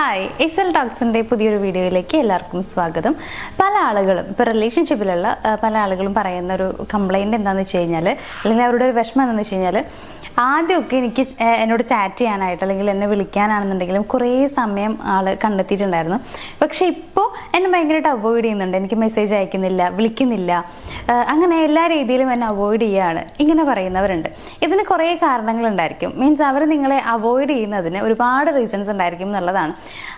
Hi, SL ടോക്സിൻ്റെ പുതിയൊരു വീഡിയോയിലേക്ക് എല്ലാവർക്കും സ്വാഗതം. പല ആളുകളും ഇപ്പോൾ റിലേഷൻഷിപ്പിലുള്ള പല ആളുകളും പറയുന്ന ഒരു കംപ്ലൈൻറ്റ് എന്താണെന്ന് വെച്ച് കഴിഞ്ഞാൽ, അല്ലെങ്കിൽ അവരുടെ ഒരു വിഷമം എന്താണെന്ന് വെച്ച് കഴിഞ്ഞാൽ, ആദ്യമൊക്കെ എനിക്ക് എന്നോട് ചാറ്റ് ചെയ്യാനായിട്ട് അല്ലെങ്കിൽ എന്നെ വിളിക്കാനാണെന്നുണ്ടെങ്കിലും കുറേ സമയം ആൾ കണ്ടെത്തിയിട്ടുണ്ടായിരുന്നു. പക്ഷേ ഇപ്പോൾ എന്നെ ഭയങ്കരമായിട്ട് അവോയ്ഡ് ചെയ്യുന്നുണ്ട്. എനിക്ക് മെസ്സേജ് അയക്കുന്നില്ല, വിളിക്കുന്നില്ല, അങ്ങനെ എല്ലാ രീതിയിലും എന്നെ അവോയ്ഡ് ചെയ്യുകയാണ്, ഇങ്ങനെ പറയുന്നവരുണ്ട്. ഇതിന് കുറേ കാരണങ്ങളുണ്ടായിരിക്കും. മീൻസ് അവർ നിങ്ങളെ അവോയ്ഡ് ചെയ്യുന്നതിന് ഒരുപാട് റീസൺസ് ഉണ്ടായിരിക്കും എന്നുള്ളതാണ്.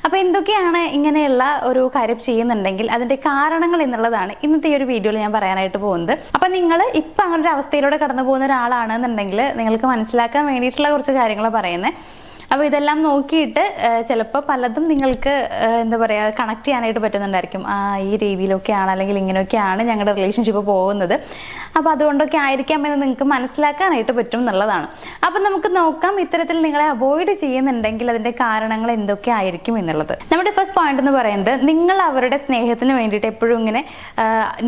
അപ്പോൾ എന്തൊക്കെയാണ് ഇങ്ങനെയുള്ള ഒരു കാര്യം ചെയ്യുന്നുണ്ടെങ്കിൽ അതിൻ്റെ കാരണങ്ങൾ എന്നുള്ളതാണ് ഇന്നത്തെ ഈ ഒരു വീഡിയോയിൽ ഞാൻ പറയാനായിട്ട് പോകുന്നത്. അപ്പം നിങ്ങൾ ഇപ്പം അങ്ങനെ ഒരു അവസ്ഥയിലൂടെ കടന്നു പോകുന്ന ഒരാളാണെന്നുണ്ടെങ്കിൽ നിങ്ങൾക്ക് മനസ്സിലാക്കാൻ വേണ്ടിയിട്ടുള്ള കുറച്ച് കാര്യങ്ങൾ പറയുന്നത്. അപ്പോൾ ഇതെല്ലാം നോക്കിയിട്ട് ചിലപ്പോൾ പലതും നിങ്ങൾക്ക് എന്താ പറയുക കണക്ട് ചെയ്യാനായിട്ട് പറ്റുന്നുണ്ടായിരിക്കും. ഈ രീതിയിലൊക്കെയാണ് അല്ലെങ്കിൽ ഇങ്ങനെയൊക്കെയാണ് ഞങ്ങളുടെ റിലേഷൻഷിപ്പ് പോകുന്നത്, അപ്പോൾ അതുകൊണ്ടൊക്കെ ആയിരിക്കാം എന്ന് നിങ്ങൾക്ക് മനസ്സിലാക്കാനായിട്ട് പറ്റും എന്നുള്ളതാണ്. അപ്പം നമുക്ക് നോക്കാം, ഇത്തരത്തിൽ നിങ്ങളെ അവോയ്ഡ് ചെയ്യുന്നുണ്ടെങ്കിൽ അതിൻ്റെ കാരണങ്ങൾ എന്തൊക്കെ ആയിരിക്കും എന്നുള്ളത്. നമ്മുടെ ഫസ്റ്റ് പോയിന്റ് എന്ന് പറയുന്നത്, നിങ്ങൾ അവരുടെ സ്നേഹത്തിന് വേണ്ടിയിട്ട് എപ്പോഴും ഇങ്ങനെ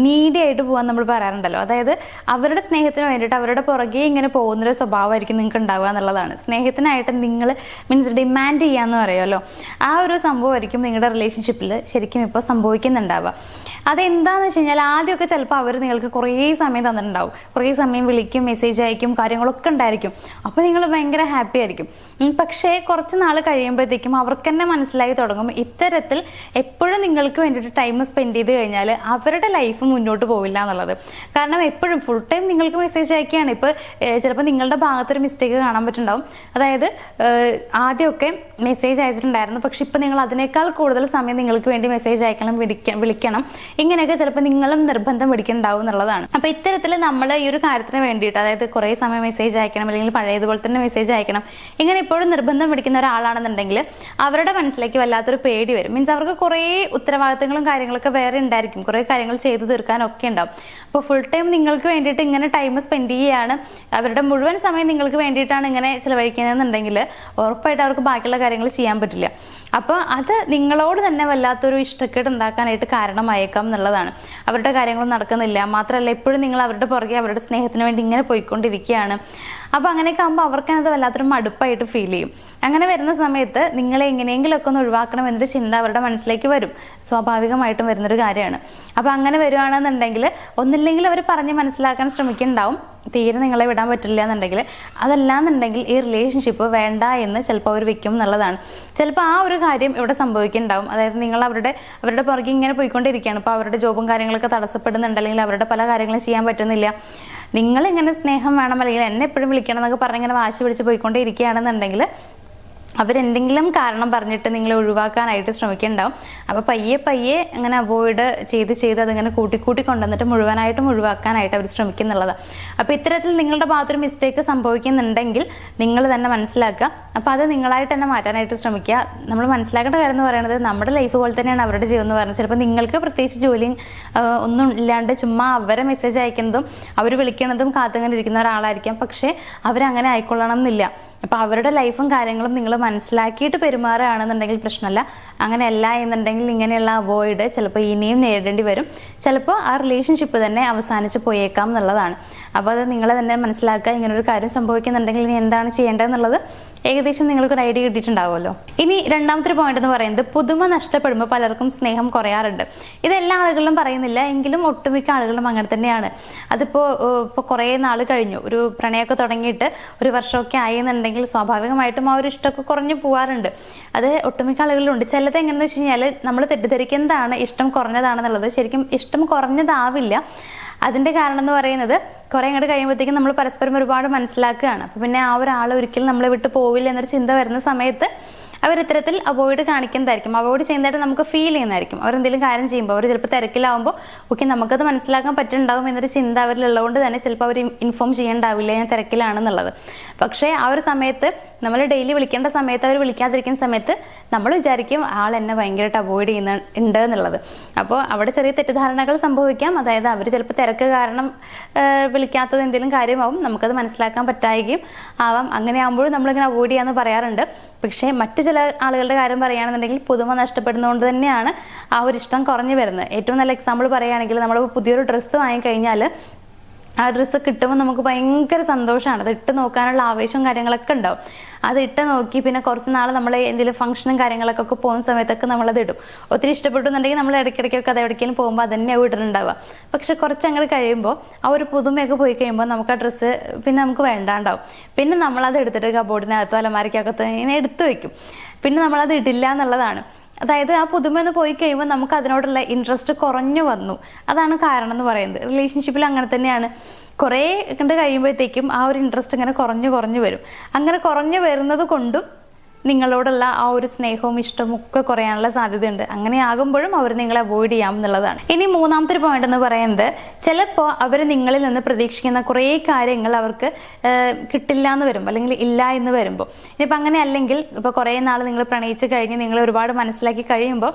നീഡി ആയിട്ട് പോകാൻ നമ്മൾ പറയാറുണ്ടല്ലോ. അതായത് അവരുടെ സ്നേഹത്തിന് വേണ്ടിയിട്ട് അവരുടെ പുറകെ ഇങ്ങനെ പോകുന്നൊരു സ്വഭാവമായിരിക്കും നിങ്ങൾക്ക് ഉണ്ടാവുക എന്നുള്ളതാണ്. സ്നേഹത്തിനായിട്ട് നിങ്ങൾ മീൻസ് ഡിമാൻഡ് ചെയ്യാന്ന് പറയുമല്ലോ, ആ ഒരു സംഭവമായിരിക്കും നിങ്ങളുടെ റിലേഷൻഷിപ്പിൽ ശരിക്കും ഇപ്പോൾ സംഭവിക്കുന്നുണ്ടാവുക. അതെന്താണെന്ന് വെച്ച് കഴിഞ്ഞാൽ, ആദ്യമൊക്കെ ചിലപ്പോൾ അവർ നിങ്ങൾക്ക് കുറേ സമയം തന്നിട്ടുണ്ടാവും, കുറേ സമയം വിളിക്കും, മെസ്സേജ് അയക്കും, കാര്യങ്ങളൊക്കെ ഉണ്ടായിരിക്കും. അപ്പോൾ നിങ്ങൾ ഭയങ്കര ഹാപ്പി ആയിരിക്കും. പക്ഷേ കുറച്ച് നാൾ കഴിയുമ്പോഴത്തേക്കും അവർക്ക് തന്നെ മനസ്സിലായി തുടങ്ങും, ഇത്തരത്തിൽ എപ്പോഴും നിങ്ങൾക്ക് വേണ്ടിയിട്ട് ടൈം സ്പെൻഡ് ചെയ്ത് കഴിഞ്ഞാൽ അവരുടെ ലൈഫ് മുന്നോട്ട് പോവില്ല എന്നുള്ളത്. കാരണം എപ്പോഴും ഫുൾ ടൈം നിങ്ങൾക്ക് മെസ്സേജ് അയക്കുകയാണ്. ഇപ്പോൾ ചിലപ്പോൾ നിങ്ങളുടെ ഭാഗത്തൊരു മിസ്റ്റേക്ക് കാണാൻ പറ്റുന്നുണ്ടാവും. അതായത് ആദ്യമൊക്കെ മെസ്സേജ് അയച്ചിട്ടുണ്ടായിരുന്നു, പക്ഷെ ഇപ്പം നിങ്ങൾ അതിനേക്കാൾ കൂടുതൽ സമയം നിങ്ങൾക്ക് വേണ്ടി മെസ്സേജ് അയക്കണം, വിളിക്കണം, ഇങ്ങനെയൊക്കെ ചിലപ്പോൾ നിങ്ങളും നിർബന്ധം പിടിക്കുന്നുണ്ടാവും എന്നുള്ളതാണ്. അപ്പോൾ ഇത്തരത്തിൽ നമ്മൾ ഈ ഒരു കാര്യത്തിന് വേണ്ടിയിട്ട്, അതായത് കുറേ സമയം മെസ്സേജ് അയക്കണം അല്ലെങ്കിൽ പഴയതുപോലെ തന്നെ മെസ്സേജ് അയക്കണം, ഇങ്ങനെ എപ്പോഴും നിർബന്ധം പിടിക്കുന്ന ഒരാളാണെന്നുണ്ടെങ്കിൽ അവരുടെ മനസ്സിലേക്ക് വല്ലാത്തൊരു പേടി വരും. മീൻസ് അവർക്ക് കുറേ ഉത്തരവാദിത്തങ്ങളും കാര്യങ്ങളൊക്കെ വേറെ ഉണ്ടായിരിക്കും, കുറേ കാര്യങ്ങൾ ചെയ്തു തീർക്കാനൊക്കെ ഉണ്ടാവും. അപ്പോൾ ഫുൾ ടൈം നിങ്ങൾക്ക് വേണ്ടിയിട്ട് ഇങ്ങനെ ടൈം സ്പെൻഡ് ചെയ്യുകയാണ്, അവരുടെ മുഴുവൻ സമയം നിങ്ങൾക്ക് വേണ്ടിയിട്ടാണ് ഇങ്ങനെ ചിലവഴിക്കുന്നതെന്നുണ്ടെങ്കിൽ ഉറപ്പായിട്ട് അവർക്ക് ബാക്കിയുള്ള കാര്യങ്ങൾ ചെയ്യാൻ പറ്റില്ല. അപ്പോൾ അത് നിങ്ങളോട് തന്നെ വല്ലാത്തൊരു ഇഷ്ടക്കേട് ഉണ്ടാക്കാനായിട്ട് കാരണമായേക്കാം എന്നുള്ളതാണ്. അവരുടെ കാര്യങ്ങളൊന്നും നടക്കുന്നില്ല, മാത്രമല്ല എപ്പോഴും നിങ്ങൾ അവരുടെ പുറകെ അവരുടെ സ്നേഹത്തിന് വേണ്ടി ഇങ്ങനെ പോയിക്കൊണ്ടിരിക്കുകയാണ്. അപ്പോൾ അങ്ങനെയൊക്കെ ആകുമ്പോൾ അവർക്കത് വല്ലാത്തൊരു മടുപ്പായിട്ട് ഫീൽ ചെയ്യും. അങ്ങനെ വരുന്ന സമയത്ത് നിങ്ങളെ എങ്ങനെയെങ്കിലുമൊക്കെ ഒന്ന് ഒഴിവാക്കണം എന്നൊരു ചിന്ത അവരുടെ മനസ്സിലേക്ക് വരും, സ്വാഭാവികമായിട്ടും വരുന്നൊരു കാര്യമാണ്. അപ്പോൾ അങ്ങനെ വരുവാണെന്നുണ്ടെങ്കിൽ ഒന്നില്ലെങ്കിൽ അവർ പറഞ്ഞ് മനസ്സിലാക്കാൻ ശ്രമിക്കുന്നുണ്ടാവും, തീരെ നിങ്ങളെ വിടാൻ പറ്റില്ല എന്നുണ്ടെങ്കിൽ. അതല്ലാന്നുണ്ടെങ്കിൽ ഈ റിലേഷൻഷിപ്പ് വേണ്ട എന്ന് ചിലപ്പോൾ അവർ വെക്കും എന്നുള്ളതാണ്. ചിലപ്പോൾ ആ ഒരു കാര്യം ഇവിടെ സംഭവിക്കുന്നുണ്ടാവും. അതായത് നിങ്ങൾ അവരുടെ പുറകെ ഇങ്ങനെ പോയിക്കൊണ്ടിരിക്കുകയാണ്, ഇപ്പോൾ അവരുടെ ജോബും കാര്യങ്ങളൊക്കെ തടസ്സപ്പെടുന്നുണ്ട്, അല്ലെങ്കിൽ അവരുടെ പല കാര്യങ്ങളും ചെയ്യാൻ പറ്റുന്നില്ല. നിങ്ങളിങ്ങനെ സ്നേഹം വേണം അല്ലെങ്കിൽ എന്നെ എപ്പോഴും വിളിക്കണം എന്നൊക്കെ പറഞ്ഞ് ഇങ്ങനെ വാശി പിടിച്ച് പോയിക്കൊണ്ടേ ഇരിക്കുകയാണെന്നുണ്ടെങ്കിൽ അവരെന്തെങ്കിലും കാരണം പറഞ്ഞിട്ട് നിങ്ങളെ ഒഴിവാക്കാനായിട്ട് ശ്രമിക്കുന്നുണ്ടാവും. അപ്പോൾ പയ്യെ അങ്ങനെ അവോയ്ഡ് ചെയ്ത് അതിങ്ങനെ കൂട്ടി കൊണ്ടുവന്നിട്ട് മുഴുവനായിട്ടും ഒഴിവാക്കാനായിട്ട് അവർ ശ്രമിക്കുന്നുള്ളതാണ്. അപ്പോൾ ഇത്തരത്തിൽ നിങ്ങളുടെ ഭാഗത്തൊരു മിസ്റ്റേക്ക് സംഭവിക്കുന്നുണ്ടെങ്കിൽ നിങ്ങൾ തന്നെ മനസ്സിലാക്കുക. അപ്പോൾ അത് നിങ്ങളായിട്ട് തന്നെ മാറ്റാനായിട്ട് ശ്രമിക്കുക. നമ്മൾ മനസ്സിലാക്കേണ്ട കാര്യം എന്ന് പറയുന്നത്, നമ്മുടെ ലൈഫ് പോലെ തന്നെയാണ് അവരുടെ ജീവിതം എന്ന് പറയുന്നത്. ചിലപ്പോൾ നിങ്ങൾക്ക് പ്രത്യേകിച്ച് ജോലിയും ഒന്നും ഇല്ലാണ്ട് ചുമ്മാ അവരെ മെസ്സേജ് അയക്കുന്നതും അവർ വിളിക്കുന്നതും കാത്തിങ്ങനെ ഇരിക്കുന്ന ഒരാളായിരിക്കാം. പക്ഷേ അവരങ്ങനെ ആയിക്കൊള്ളണം എന്നില്ല. അപ്പോൾ അവരുടെ ലൈഫും കാര്യങ്ങളും നിങ്ങൾ മനസ്സിലാക്കിയിട്ട് പെരുമാറുകയാണെന്നുണ്ടെങ്കിൽ പ്രശ്നമല്ല. അങ്ങനെയല്ല എന്നുണ്ടെങ്കിൽ ഇങ്ങനെയുള്ള അവോയ്ഡ് ചിലപ്പോൾ ഇനിയും നേരിടേണ്ടി വരും. ചിലപ്പോൾ ആ റിലേഷൻഷിപ്പ് തന്നെ അവസാനിച്ച് പോയേക്കാം എന്നുള്ളതാണ്. അപ്പോൾ അത് നിങ്ങൾ തന്നെ മനസ്സിലാക്കുക. ഇങ്ങനൊരു കാര്യം സംഭവിക്കുന്നുണ്ടെങ്കിൽ ഇനി എന്താണ് ചെയ്യേണ്ടതെന്നുള്ളത് ഏകദേശം നിങ്ങൾക്കൊരു ഐഡിയ കിട്ടിയിട്ടുണ്ടാവുമല്ലോ. ഇനി രണ്ടാമത്തെ പോയിന്റ് എന്ന് പറയുന്നത്, പുതുമ നഷ്ടപ്പെടുമ്പോൾ പലർക്കും സ്നേഹം കുറയാറുണ്ട്. ഇതെല്ലാ ആളുകളിലും പറയുന്നില്ല, എങ്കിലും ഒട്ടുമിക്ക ആളുകളും അങ്ങനെ തന്നെയാണ്. അതിപ്പോൾ കുറേ നാൾ കഴിഞ്ഞു, ഒരു പ്രണയമൊക്കെ തുടങ്ങിയിട്ട് ഒരു വർഷമൊക്കെ ആയി എന്നുണ്ടെങ്കിൽ സ്വാഭാവികമായിട്ടും ആ ഒരു ഇഷ്ടമൊക്കെ കുറഞ്ഞു പോകാറുണ്ട്. അത് ഒട്ടുമിക്ക ആളുകളിലുണ്ട്. ചിലത് എങ്ങനെയെന്ന് വെച്ച് കഴിഞ്ഞാൽ, നമ്മൾ തെറ്റിദ്ധരിക്കുന്നതാണ് ഇഷ്ടം കുറഞ്ഞതാണെന്നുള്ളത്. ശരിക്കും ഇഷ്ടം കുറഞ്ഞതാവില്ല. അതിൻ്റെ കാരണം എന്ന് പറയുന്നത്, കുറേ അങ്ങോട്ട് കഴിയുമ്പോഴത്തേക്കും നമ്മൾ പരസ്പരം ഒരുപാട് മനസ്സിലാക്കുകയാണ്. അപ്പോൾ പിന്നെ ആ ഒരാൾ ഒരിക്കലും നമ്മളെ വിട്ട് പോവില്ല എന്നൊരു ചിന്ത വരുന്ന സമയത്ത് അവർ ഇത്തരത്തിൽ അവോയ്ഡ് കാണിക്കുന്നതായിരിക്കും, അവോയ്ഡ് ചെയ്യുന്നതായിട്ട് നമുക്ക് ഫീൽ ചെയ്യുന്നതായിരിക്കും. അവരെന്തെങ്കിലും കാര്യം ചെയ്യുമ്പോൾ അവർ ചിലപ്പോൾ തിരക്കിലാവുമ്പോൾ ഓക്കെ നമുക്കത് മനസ്സിലാക്കാൻ പറ്റുന്നുണ്ടാവും എന്നൊരു ചിന്ത അവരിലുള്ളതുകൊണ്ട് തന്നെ ചിലപ്പോൾ അവർ ഇൻഫോം ചെയ്യണ്ടാവില്ല ഞാൻ തിരക്കിലാണെന്നുള്ളത്. പക്ഷേ ആ ഒരു സമയത്ത് നമ്മൾ ഡെയിലി വിളിക്കേണ്ട സമയത്ത് അവർ വിളിക്കാതിരിക്കുന്ന സമയത്ത് നമ്മൾ വിചാരിക്കും ആൾ എന്നെ ഭയങ്കരമായിട്ട് അവോയ്ഡ് ചെയ്യുന്നുണ്ട് എന്നുള്ളത്. അപ്പോൾ അവിടെ ചെറിയ തെറ്റിദ്ധാരണകൾ സംഭവിക്കാം. അതായത് അവർ ചിലപ്പോൾ തിരക്ക് കാരണം വിളിക്കാത്തത് എന്തെങ്കിലും കാര്യമാവും, നമുക്കത് മനസ്സിലാക്കാൻ പറ്റായിരിക്കും ആവാം. അങ്ങനെ ആകുമ്പോഴും നമ്മളിങ്ങനെ അവോയ്ഡ് ചെയ്യാമെന്ന് പറയാറുണ്ട്. പക്ഷേ മറ്റ് ചില ആളുകളുടെ കാര്യം പറയുകയാണെന്നുണ്ടെങ്കിൽ പുതുമ നഷ്ടപ്പെടുന്നതുകൊണ്ട് തന്നെയാണ് ആ ഒരു ഇഷ്ടം കുറഞ്ഞു വരുന്നത്. ഏറ്റവും നല്ല എക്സാമ്പിൾ പറയുകയാണെങ്കിൽ, നമ്മൾ പുതിയൊരു ഡ്രസ്സ് വാങ്ങിക്കഴിഞ്ഞാൽ ആ ഡ്രസ്സ് കിട്ടുമ്പോൾ നമുക്ക് ഭയങ്കര സന്തോഷമാണ്. അത് ഇട്ട് നോക്കാനുള്ള ആവേശവും കാര്യങ്ങളൊക്കെ ഉണ്ടാവും. അത് ഇട്ട് നോക്കി പിന്നെ കുറച്ച് നാൾ നമ്മൾ എന്തെങ്കിലും ഫംഗ്ഷനും കാര്യങ്ങളൊക്കെ പോകുന്ന സമയത്തൊക്കെ നമ്മളത് ഇടും. ഒത്തിരി ഇഷ്ടപ്പെട്ടുന്നുണ്ടെങ്കിൽ നമ്മൾ ഇടയ്ക്കിടയ്ക്കൊക്കെ അത് എവിടേക്കെങ്കിലും പോകുമ്പോൾ അത് തന്നെയാവും ഇടുന്നുണ്ടാവുക. പക്ഷെ കുറച്ച് അങ്ങോട്ട് കഴിയുമ്പോൾ ആ ഒരു പുതുമയൊക്കെ പോയി കഴിയുമ്പോൾ നമുക്ക് ആ ഡ്രസ്സ് പിന്നെ നമുക്ക് വേണ്ടാണ്ടാവും. പിന്നെ നമ്മളത് എടുത്തിട്ട് കബോർഡിനകത്തോ അലമാരിക്കകത്തോ ഇങ്ങനെ എടുത്തു വെക്കും. പിന്നെ നമ്മളത് ഇടില്ല എന്നുള്ളതാണ്. അതായത് ആ പുതുമയൊന്ന് പോയി കഴിയുമ്പോൾ നമുക്ക് അതിനോടുള്ള ഇൻട്രസ്റ്റ് കുറഞ്ഞു വന്നു. അതാണ് കാരണം എന്ന് പറയുന്നത്. റിലേഷൻഷിപ്പിൽ അങ്ങനെ തന്നെയാണ്. കുറേ കണ്ട് കഴിയുമ്പോഴത്തേക്കും ആ ഒരു ഇൻട്രസ്റ്റ് ഇങ്ങനെ കുറഞ്ഞു വരും. അങ്ങനെ കുറഞ്ഞു വരുന്നത് കൊണ്ടും നിങ്ങളോടുള്ള ആ ഒരു സ്നേഹവും ഇഷ്ടവും ഒക്കെ കുറയാനുള്ള സാധ്യതയുണ്ട്. അങ്ങനെ ആകുമ്പോഴും അവർ നിങ്ങളെ അവോയ്ഡ് ചെയ്യാം എന്നുള്ളതാണ്. ഇനി മൂന്നാമത്തെ ഒരു പോയിന്റ് എന്ന് പറയുന്നത്, ചിലപ്പോൾ അവർ നിങ്ങളിൽ നിന്ന് പ്രതീക്ഷിക്കുന്ന കുറേ കാര്യങ്ങൾ അവർക്ക് കിട്ടില്ല എന്ന് വരുമ്പോൾ അല്ലെങ്കിൽ ഇല്ല എന്ന് വരുമ്പോൾ, ഇനിയിപ്പോൾ അങ്ങനെ അല്ലെങ്കിൽ ഇപ്പോൾ കുറേ നാൾ നിങ്ങൾ പ്രണയിച്ച് കഴിഞ്ഞ് നിങ്ങൾ ഒരുപാട് മനസ്സിലാക്കി കഴിയുമ്പോൾ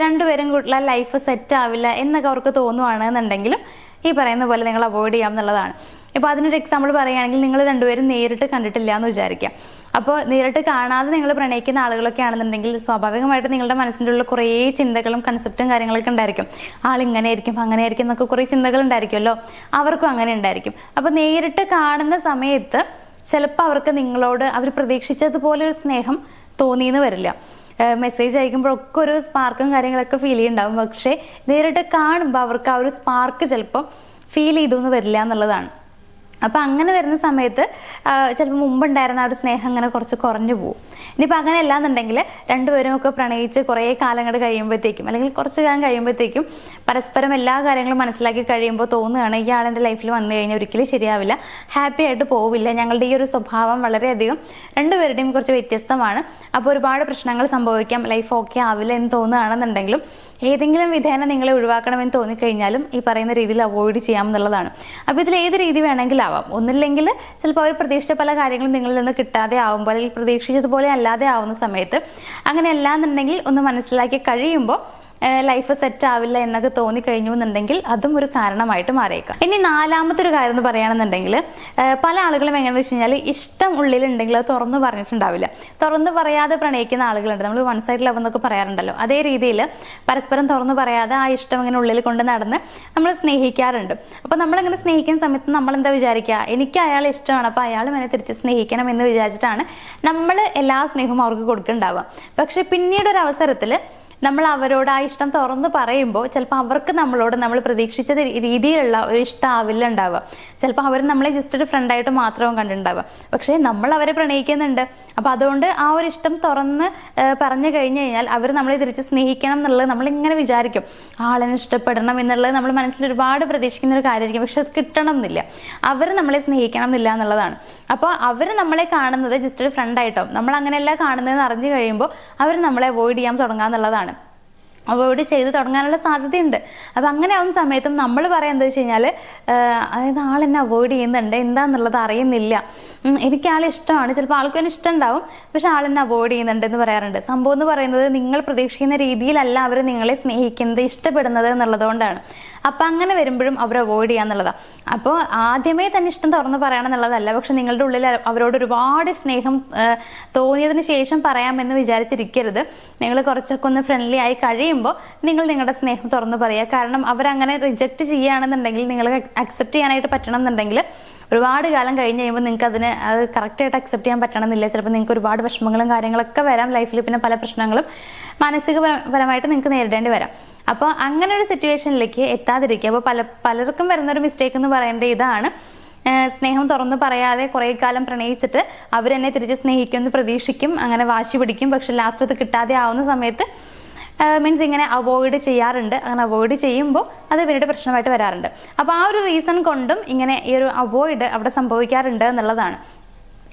രണ്ടുപേരും കൂടെ ലൈഫ് സെറ്റ് ആവില്ല എന്നൊക്കെ അവർക്ക് തോന്നുവാണെന്നുണ്ടെങ്കിലും ഈ പറയുന്ന പോലെ നിങ്ങൾ അവോയ്ഡ് ചെയ്യാം എന്നുള്ളതാണ്. ഇപ്പോൾ അതിനൊരു എക്സാമ്പിൾ പറയുകയാണെങ്കിൽ, നിങ്ങൾ രണ്ടുപേരും നേരിട്ട് കണ്ടിട്ടില്ല എന്ന് വിചാരിക്കാം. അപ്പോൾ നേരിട്ട് കാണാതെ നിങ്ങൾ പ്രണയിക്കുന്ന ആളുകളൊക്കെ ആണെന്നുണ്ടെങ്കിൽ സ്വാഭാവികമായിട്ട് നിങ്ങളുടെ മനസ്സിൻ്റെ ഉള്ളിൽ കുറേ ചിന്തകളും കൺസെപ്റ്റും കാര്യങ്ങളൊക്കെ ഉണ്ടായിരിക്കും. ആളിങ്ങനെ ആയിരിക്കും അങ്ങനെ ആയിരിക്കും എന്നൊക്കെ കുറേ ചിന്തകൾ ഉണ്ടായിരിക്കുമല്ലോ. അവർക്കും അങ്ങനെ ഉണ്ടായിരിക്കും. അപ്പോൾ നേരിട്ട് കാണുന്ന സമയത്ത് ചിലപ്പോൾ അവർക്ക് നിങ്ങളോട് അവർ പ്രതീക്ഷിച്ചതുപോലെ ഒരു സ്നേഹം തോന്നിയെന്ന് വരില്ല. മെസ്സേജ് അയക്കുമ്പോഴൊക്കെ ഒരു സ്പാർക്കും കാര്യങ്ങളൊക്കെ ഫീൽ ചെയ്യുന്നുണ്ടാവും. പക്ഷേ നേരിട്ട് കാണുമ്പോൾ അവർക്ക് ആ ഒരു സ്പാർക്ക് ചിലപ്പോൾ ഫീൽ ചെയ്തൊന്നും വരില്ല എന്നുള്ളതാണ്. അപ്പം അങ്ങനെ വരുന്ന സമയത്ത് ചിലപ്പോൾ മുമ്പുണ്ടായിരുന്ന ആ ഒരു സ്നേഹം അങ്ങനെ കുറച്ച് കുറഞ്ഞു പോകും. ഇനിയിപ്പോൾ അങ്ങനെ അല്ലാന്നുണ്ടെങ്കിൽ രണ്ടുപേരും ഒക്കെ പ്രണയിച്ച് കുറേ കാലം അങ്ങോട്ട് കഴിയുമ്പോഴത്തേക്കും അല്ലെങ്കിൽ കുറച്ച് കാലം കഴിയുമ്പോഴത്തേക്കും പരസ്പരം എല്ലാ കാര്യങ്ങളും മനസ്സിലാക്കി കഴിയുമ്പോൾ തോന്നുകയാണ് ഇയാൾ എൻ്റെ ലൈഫിൽ വന്നു കഴിഞ്ഞാൽ ഒരിക്കലും ശരിയാവില്ല, ഹാപ്പി ആയിട്ട് പോവില്ല, ഞങ്ങളുടെ ഈ ഒരു സ്വഭാവം വളരെയധികം രണ്ടുപേരുടെയും കുറച്ച് വ്യത്യസ്തമാണ്, അപ്പോൾ ഒരുപാട് പ്രശ്നങ്ങൾ സംഭവിക്കാം, ലൈഫ് ഓക്കെ ആവില്ല എന്ന് തോന്നുകയാണെന്നുണ്ടെങ്കിലും ഏതെങ്കിലും വിധേന നിങ്ങളെ ഒഴിവാക്കണമെന്ന് തോന്നിക്കഴിഞ്ഞാലും ഈ പറയുന്ന രീതിയിൽ അവോയ്ഡ് ചെയ്യാം എന്നുള്ളതാണ്. അപ്പോൾ ഇതിൽ ഏത് രീതി വേണമെങ്കിലും ആവാം. ഒന്നില്ലെങ്കിൽ ചിലപ്പോൾ അവർ പ്രതീക്ഷിച്ച പല കാര്യങ്ങളും നിങ്ങളിൽ നിന്ന് കിട്ടാതെ ആവുമ്പോൾ അല്ലെങ്കിൽ പ്രതീക്ഷിച്ചതുപോലെ അല്ലാതെ ആവുന്ന സമയത്ത്, അങ്ങനെ അല്ലാന്നുണ്ടെങ്കിൽ ഒന്ന് മനസ്സിലാക്കി കഴിയുമ്പോൾ ലൈഫ് സെറ്റ് ആവില്ല എന്നൊക്കെ തോന്നിക്കഴിഞ്ഞു എന്നുണ്ടെങ്കിൽ അതും ഒരു കാരണമായിട്ട് മാറിയേക്കാം. ഇനി നാലാമത്തെ ഒരു കാര്യം എന്ന് പറയുകയാണെന്നുണ്ടെങ്കിൽ, പല ആളുകളും എങ്ങനെയാണെന്ന് വെച്ച് കഴിഞ്ഞാൽ ഇഷ്ടം ഉള്ളിലുണ്ടെങ്കിൽ അത് തുറന്നു പറഞ്ഞിട്ടുണ്ടാവില്ല. തുറന്നു പറയാതെ പ്രണയിക്കുന്ന ആളുകളുണ്ട്. നമ്മൾ വൺ സൈഡ് ലവ് എന്നൊക്കെ പറയാറുണ്ടല്ലോ. അതേ രീതിയിൽ പരസ്പരം തുറന്നു പറയാതെ ആ ഇഷ്ടം ഇങ്ങനെ ഉള്ളിൽ കൊണ്ട് നടന്ന് നമ്മൾ സ്നേഹിക്കാറുണ്ട്. അപ്പോൾ നമ്മളിങ്ങനെ സ്നേഹിക്കുന്ന സമയത്ത് നമ്മൾ എന്താ വിചാരിക്കുക, എനിക്ക് അയാളെ ഇഷ്ടമാണ്, അപ്പോൾ അയാളും എന്നെ തിരിച്ച് സ്നേഹിക്കണം എന്ന് വിചാരിച്ചിട്ടാണ് നമ്മൾ എല്ലാ സ്നേഹവും അവർക്ക് കൊടുക്കുന്നുണ്ടാവുക. പക്ഷെ പിന്നീട് ഒരു അവസരത്തിൽ നമ്മൾ അവരോട് ആ ഇഷ്ടം തുറന്ന് പറയുമ്പോൾ ചിലപ്പോൾ അവർക്ക് നമ്മളോട് നമ്മൾ പ്രതീക്ഷിച്ച രീതിയിലുള്ള ഒരു ഇഷ്ടം ആവില്ല ഉണ്ടാവുക. ചിലപ്പോൾ അവർ നമ്മളെ ജസ്റ്റ് ഒരു ഫ്രണ്ടായിട്ട് മാത്രവും കണ്ടിട്ടുണ്ടാവുക. പക്ഷേ നമ്മൾ അവരെ പ്രണയിക്കുന്നുണ്ട്. അപ്പോൾ അതുകൊണ്ട് ആ ഒരു ഇഷ്ടം തുറന്ന് പറഞ്ഞു കഴിഞ്ഞു കഴിഞ്ഞാൽ അവർ നമ്മളെ തിരിച്ച് സ്നേഹിക്കണം എന്നുള്ളത് നമ്മളിങ്ങനെ വിചാരിക്കും. ആളിനെ ഇഷ്ടപ്പെടണം എന്നുള്ളത് നമ്മൾ മനസ്സിൽ ഒരുപാട് പ്രതീക്ഷിക്കുന്ന ഒരു കാര്യമായിരിക്കും. പക്ഷെ അത് കിട്ടണം എന്നില്ല. അവർ നമ്മളെ സ്നേഹിക്കണം എന്നില്ല എന്നുള്ളതാണ്. അപ്പോൾ അവർ നമ്മളെ കാണുന്നത് ജസ്റ്റ് ഒരു ഫ്രണ്ടായിട്ടോ, നമ്മൾ അങ്ങനെയല്ല കാണുന്നതെന്ന് അറിഞ്ഞു കഴിയുമ്പോൾ അവർ നമ്മളെ അവോയ്ഡ് ചെയ്യാൻ തുടങ്ങുക എന്നുള്ളതാണ്. അവോയ്ഡ് ചെയ്ത് തുടങ്ങാനുള്ള സാധ്യതയുണ്ട്. അപ്പം അങ്ങനെ ആവുന്ന സമയത്തും നമ്മൾ പറയാൻ എന്താ വെച്ച് കഴിഞ്ഞാൽ, അതായത് ആളെന്നെ അവോയ്ഡ് ചെയ്യുന്നുണ്ട്, എന്താന്നുള്ളത് അറിയുന്നില്ല, എനിക്ക് ആളെ ഇഷ്ടമാണ്, ചിലപ്പോൾ ആൾക്കും ഇഷ്ടം ഉണ്ടാവും, പക്ഷെ ആളെന്നെ അവോയ്ഡ് ചെയ്യുന്നുണ്ട് എന്ന് പറയാറുണ്ട്. സംഭവം എന്ന് പറയുന്നത് നിങ്ങൾ പ്രതീക്ഷിക്കുന്ന രീതിയിലല്ല അവർ നിങ്ങളെ സ്നേഹിക്കുന്നത്, ഇഷ്ടപ്പെടുന്നത് എന്നുള്ളതുകൊണ്ടാണ്. അപ്പം അങ്ങനെ വരുമ്പോഴും അവർ അവോയ്ഡ് ചെയ്യാന്നുള്ളതാണ്. അപ്പോൾ ആദ്യമേ തന്നെ ഇഷ്ടം തുറന്ന് പറയണം എന്നുള്ളതല്ല, പക്ഷെ നിങ്ങളുടെ ഉള്ളിൽ അവരോട് ഒരുപാട് സ്നേഹം തോന്നിയതിന് ശേഷം പറയാമെന്ന് വിചാരിച്ചിരിക്കരുത്. നിങ്ങൾ കുറച്ചൊക്കെ ഒന്ന് ഫ്രണ്ട്ലി ആയി കഴിയുമ്പോൾ നിങ്ങൾ നിങ്ങളുടെ സ്നേഹം തുറന്ന് പറയുക. കാരണം അവരങ്ങനെ റിജക്റ്റ് ചെയ്യുകയാണെന്നുണ്ടെങ്കിൽ, നിങ്ങൾ അക്സെപ്റ്റ് ചെയ്യാനായിട്ട് പറ്റണം എന്നുണ്ടെങ്കിൽ ഒരുപാട് കാലം കഴിഞ്ഞ് കഴിയുമ്പോൾ നിങ്ങൾക്ക് അതിന് അത് കറക്റ്റായിട്ട് അക്സെപ്റ്റ് ചെയ്യാൻ പറ്റണമെന്നില്ല. ചിലപ്പോൾ നിങ്ങൾക്ക് ഒരുപാട് വിഷമങ്ങളും കാര്യങ്ങളൊക്കെ വരാം ലൈഫിൽ. പിന്നെ പല പ്രശ്നങ്ങളും മാനസികപരമായിട്ട് നിങ്ങൾക്ക് നേരിടേണ്ടി വരാം. അപ്പോൾ അങ്ങനെ ഒരു സിറ്റുവേഷനിലേക്ക് എത്താതിരിക്കുക. അപ്പോൾ പലർക്കും വരുന്നൊരു മിസ്റ്റേക്ക് എന്ന് പറയേണ്ടത് ഇതാണ്. സ്നേഹം തുറന്ന് പറയാതെ കുറേ കാലം പ്രണയിച്ചിട്ട് അവരെന്നെ തിരിച്ച് സ്നേഹിക്കുമെന്ന് പ്രതീക്ഷിക്കും, അങ്ങനെ വാശി പിടിക്കും, പക്ഷെ ലാസ്റ്റ് അത് കിട്ടാതെ ആവുന്ന സമയത്ത് മീൻസ് ഇങ്ങനെ അവോയ്ഡ് ചെയ്യാറുണ്ട്. അങ്ങനെ അവോയ്ഡ് ചെയ്യുമ്പോൾ അത് പിന്നീട് പ്രശ്നമായിട്ട് വരാറുണ്ട്. അപ്പോൾ ആ ഒരു റീസൺ കൊണ്ടും ഇങ്ങനെ ഈ ഒരു അവോയ്ഡ് അവിടെ സംഭവിക്കാറുണ്ട് എന്നുള്ളതാണ്.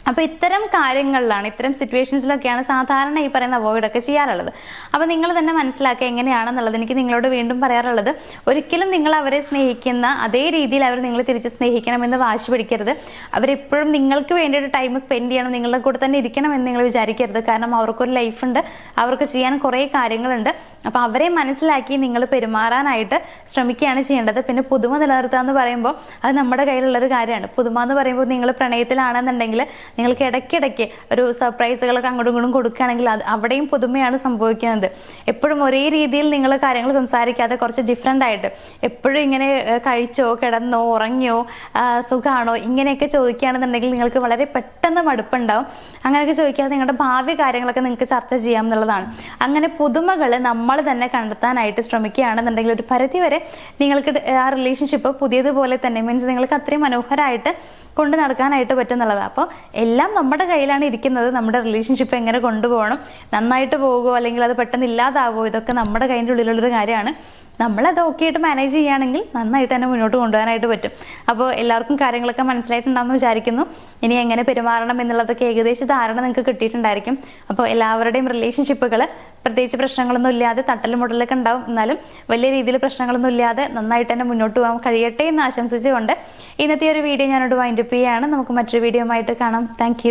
അപ്പോൾ ഇത്തരം കാര്യങ്ങളിലാണ്, ഇത്തരം സിറ്റുവേഷൻസിലൊക്കെയാണ് സാധാരണ ഈ പറയുന്ന അവോയ്ഡൊക്കെ ചെയ്യാറുള്ളത്. അപ്പോൾ നിങ്ങൾ തന്നെ മനസ്സിലാക്കുക എങ്ങനെയാണെന്നുള്ളത്. എനിക്ക് നിങ്ങളോട് വീണ്ടും പറയാറുള്ളത്, ഒരിക്കലും നിങ്ങൾ അവരെ സ്നേഹിക്കുന്ന അതേ രീതിയിൽ അവർ നിങ്ങളെ തിരിച്ച് സ്നേഹിക്കണമെന്ന് വാശി പിടിക്കരുത്. അവരെപ്പോഴും നിങ്ങൾക്ക് വേണ്ടിയിട്ട് ടൈം സ്പെൻഡ് ചെയ്യണം, നിങ്ങളുടെ കൂടെ തന്നെ ഇരിക്കണം എന്ന് നിങ്ങൾ വിചാരിക്കരുത്. കാരണം അവർക്കൊരു ലൈഫുണ്ട്, അവർക്ക് ചെയ്യാൻ കുറേ കാര്യങ്ങളുണ്ട്. അപ്പോൾ അവരെ മനസ്സിലാക്കി നിങ്ങൾ പെരുമാറാനായിട്ട് ശ്രമിക്കുകയാണ് ചെയ്യേണ്ടത്. പിന്നെ പുതുമ നിലനിർത്തുക എന്ന് പറയുമ്പോൾ അത് നമ്മുടെ കയ്യിലുള്ളൊരു കാര്യമാണ്. പുതുമ എന്ന് പറയുമ്പോൾ നിങ്ങൾ പ്രണയത്തിലാണെന്നുണ്ടെങ്കിൽ നിങ്ങൾക്ക് ഇടയ്ക്കിടയ്ക്ക് ഒരു സർപ്രൈസുകളൊക്കെ അങ്ങോട്ടും ഇങ്ങോട്ടും കൊടുക്കുകയാണെങ്കിൽ അത് അവിടെയും പുതുമയാണ് സംഭവിക്കുന്നത്. എപ്പോഴും ഒരേ രീതിയിൽ നിങ്ങൾ കാര്യങ്ങൾ സംസാരിക്കാതെ കുറച്ച് ഡിഫറെൻ്റ് ആയിട്ട് എപ്പോഴും ഇങ്ങനെ കഴിച്ചോ കിടന്നോ ഉറങ്ങിയോ സുഖമാണോ ഇങ്ങനെയൊക്കെ ചോദിക്കുകയാണെന്നുണ്ടെങ്കിൽ നിങ്ങൾക്ക് വളരെ പെട്ടെന്ന് മടുപ്പുണ്ടാവും. അങ്ങനെയൊക്കെ ചോദിക്കാതെ നിങ്ങളുടെ ഭാവി കാര്യങ്ങളൊക്കെ നിങ്ങൾക്ക് ചർച്ച ചെയ്യാം എന്നുള്ളതാണ്. അങ്ങനെ പുതുമകൾ നമ്മൾ തന്നെ കണ്ടെത്താനായിട്ട് ശ്രമിക്കുകയാണെന്നുണ്ടെങ്കിൽ ഒരു പരിധി വരെ നിങ്ങൾക്ക് ആ റിലേഷൻഷിപ്പ് പുതിയതുപോലെ തന്നെ മീൻസ് നിങ്ങൾക്ക് അത്രയും മനോഹരമായിട്ട് കൊണ്ട് നടക്കാനായിട്ട് പറ്റുന്നുള്ളതാണ്. അപ്പോൾ എല്ലാം നമ്മുടെ കയ്യിലാണ് ഇരിക്കുന്നത്. നമ്മുടെ റിലേഷൻഷിപ്പ് എങ്ങനെ കൊണ്ടുപോകണം, നന്നായിട്ട് പോകുമോ അല്ലെങ്കിൽ അത് പെട്ടെന്ന് ഇല്ലാതാവുമോ, ഇതൊക്കെ നമ്മുടെ കയ്യിൻ്റെ ഉള്ളിലുള്ളൊരു കാര്യമാണ്. നമ്മളത് ഓക്കെ ആയിട്ട് മാനേജ് ചെയ്യുകയാണെങ്കിൽ നന്നായിട്ട് തന്നെ മുന്നോട്ട് കൊണ്ടുപോകാനായിട്ട് പറ്റും. അപ്പോൾ എല്ലാവർക്കും കാര്യങ്ങളൊക്കെ മനസ്സിലായിട്ടുണ്ടാകുമെന്ന് വിചാരിക്കുന്നു. ഇനി എങ്ങനെ പെരുമാറണം എന്നുള്ളതൊക്കെ ഏകദേശം ധാരണ നിങ്ങൾക്ക് കിട്ടിയിട്ടുണ്ടായിരിക്കും. അപ്പോൾ എല്ലാവരുടെയും റിലേഷൻഷിപ്പുകൾ പ്രത്യേകിച്ച് പ്രശ്നങ്ങളൊന്നും ഇല്ലാതെ തട്ടലും മുട്ടലൊക്കെ ഉണ്ടാവും, എന്നാലും വലിയ രീതിയിൽ പ്രശ്നങ്ങളൊന്നും ഇല്ലാതെ നന്നായിട്ട് തന്നെ മുന്നോട്ട് പോകാൻ കഴിയട്ടെ എന്ന് ആശംസിച്ചുകൊണ്ട് ഇന്നത്തെ ഒരു വീഡിയോ ഞാനോട് വൈൻഡപ്പ് ചെയ്യുകയാണ്. നമുക്ക് മറ്റൊരു വീഡിയോ ആയിട്ട് കാണാം. താങ്ക്